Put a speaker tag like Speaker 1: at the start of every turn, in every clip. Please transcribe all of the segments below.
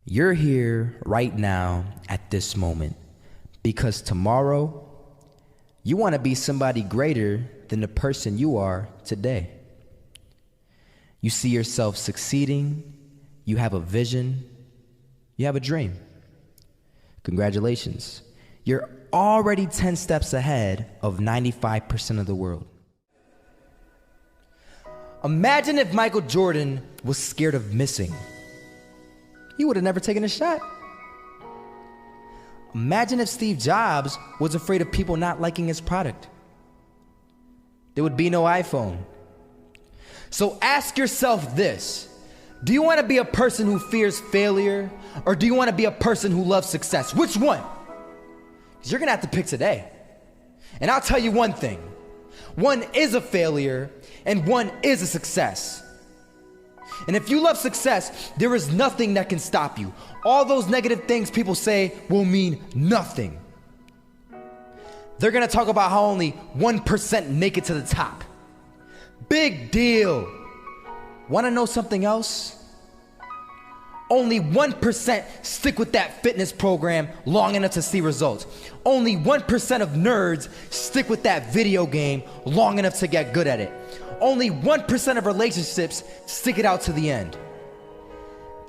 Speaker 1: You're here right now at this moment because tomorrow you want to be somebody greater than the person you are today. You see yourself succeeding, you have a vision, you have a dream. Congratulations. You're already 10 steps ahead of 95% of the world. Imagine if Michael Jordan was scared of missing. He would have never taken a shot. Imagine if Steve Jobs was afraid of people not liking his product. There would be no iPhone. So ask yourself this: do you want to be a person who fears failure, or do you want to be a person who loves success? Which one? Because you're going to have to pick today. And I'll tell you one thing: one is a failure and one is a success. And if you love success, there is nothing that can stop you. All those negative things people say will mean nothing. They're gonna talk about how only 1% make it to the top. Big deal. Wanna know something else? Only 1% stick with that fitness program long enough to see results. Only 1% of nerds stick with that video game long enough to get good at it. Only 1% of relationships stick it out to the end.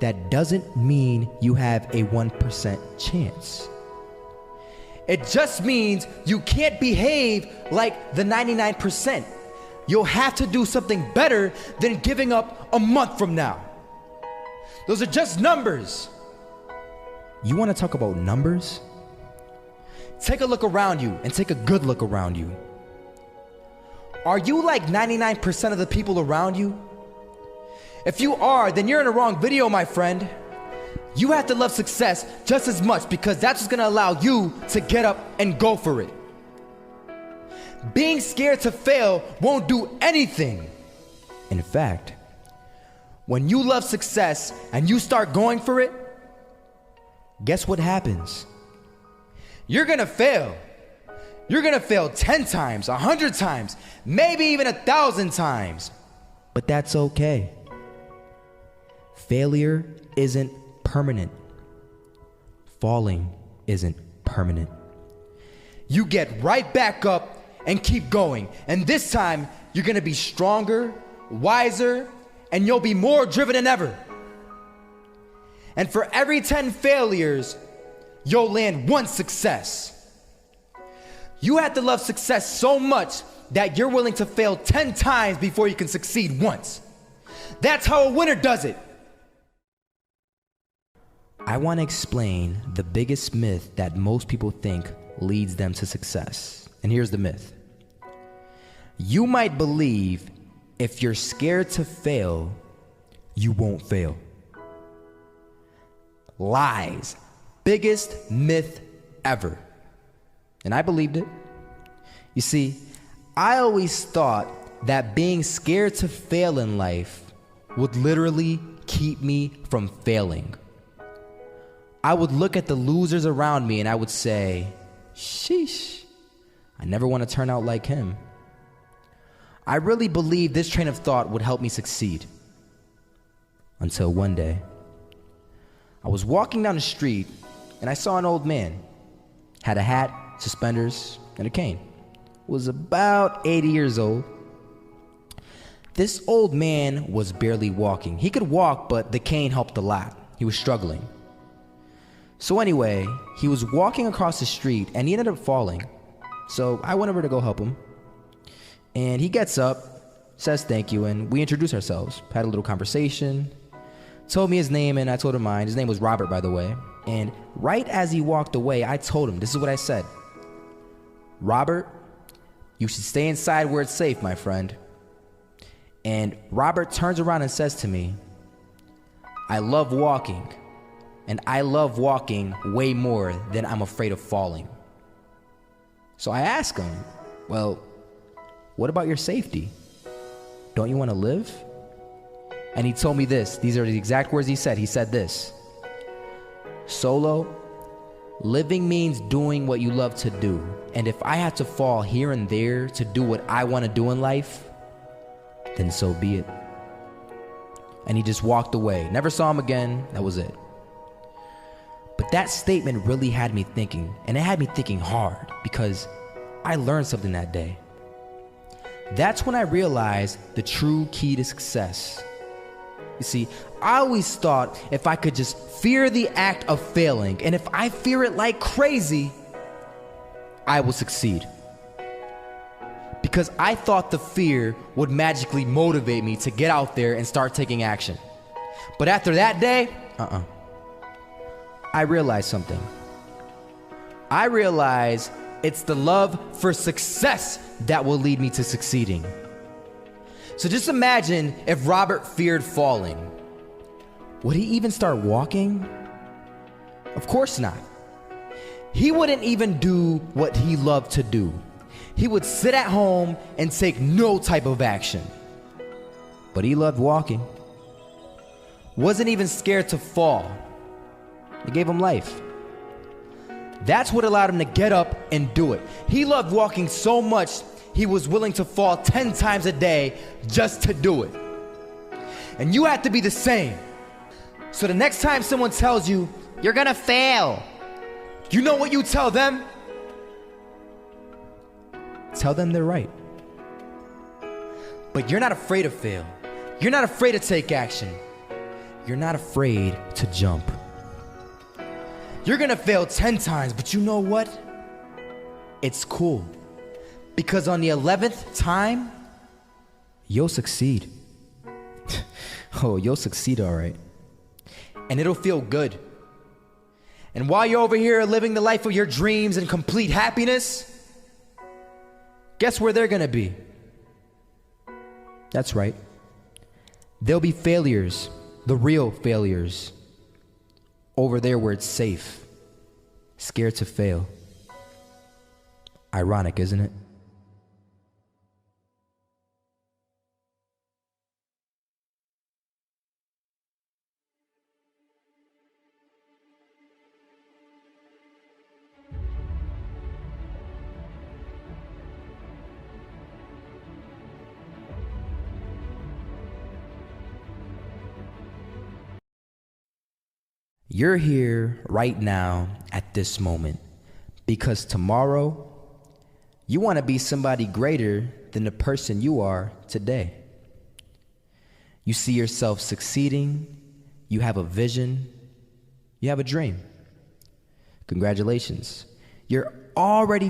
Speaker 1: That doesn't mean you have a 1% chance. It just means you can't behave like the 99%. You'll have to do something better than giving up a month from now. Those are just numbers. You want to talk about numbers? Take a look around you and take a good look around you. Are you like 99% of the people around you? If you are, then you're in the wrong video, my friend. You have to love success just as much because that's what's gonna allow you to get up and go for it. Being scared to fail won't do anything. In fact, when you love success and you start going for it, guess what happens? You're gonna fail. You're gonna fail 10 times, 100 times, maybe even 1,000 times. But that's okay. Failure isn't permanent. Falling isn't permanent. You get right back up and keep going. And this time, you're gonna be stronger, wiser, and you'll be more driven than ever. And for every 10 failures, you'll land one success. You have to love success so much that you're willing to fail 10 times before you can succeed once. That's how a winner does it. I want to explain the biggest myth that most people think leads them to success. And here's the myth. You might believe if you're scared to fail, you won't fail. Lies. Biggest myth ever. And I believed it. You see, I always thought that being scared to fail in life would literally keep me from failing. I would look at the losers around me and I would say, sheesh, I never want to turn out like him. I really believed this train of thought would help me succeed. Until one day, I was walking down the street and I saw an old man. Had a hat, suspenders, and a cane. Was about 80 years old. This old man was barely walking. He could walk, but the cane helped a lot. He was struggling. So anyway, he was walking across the street and he ended up falling. So I went over to go help him. And he gets up, says thank you, and we introduced ourselves. Had a little conversation. Told me his name and I told him mine. His name was Robert, by the way. And right as he walked away, I told him, this is what I said. Robert, you should stay inside where it's safe, my friend. And Robert turns around and says to me, I love walking, and I love walking way more than I'm afraid of falling. So I asked him, well, what about your safety? Don't you want to live? And he told me this. These are the exact words he said. He said this: Solo, living means doing what you love to do. And if I have to fall here and there to do what I want to do in life, then so be it. And he just walked away. Never saw him again. That was it. That statement really had me thinking, and it had me thinking hard because I learned something that day. That's when I realized the true key to success. You see, I always thought if I could just fear the act of failing, and if I fear it like crazy, I will succeed. Because I thought the fear would magically motivate me to get out there and start taking action. But after that day, I realized something. I realized it's the love for success that will lead me to succeeding. So just imagine if Robert feared falling. Would he even start walking? Of course not. He wouldn't even do what he loved to do. He would sit at home and take no type of action. But he loved walking. Wasn't even scared to fall. It gave him life. That's what allowed him to get up and do it. He loved walking so much, he was willing to fall 10 times a day just to do it. And you have to be the same. So the next time someone tells you, you're gonna fail, you know what you tell them? Tell them they're right. But you're not afraid to fail. You're not afraid to take action. You're not afraid to jump. You're gonna fail 10 times, but you know what? It's cool. Because on the 11th time, you'll succeed. Oh, you'll succeed all right. And it'll feel good. And while you're over here living the life of your dreams and complete happiness, guess where they're gonna be? That's right. They'll be failures, the real failures. Over there where it's safe, scared to fail. Ironic, isn't it? You're here right now at this moment because tomorrow you want to be somebody greater than the person you are today. You see yourself succeeding, you have a vision, you have a dream. Congratulations. You're already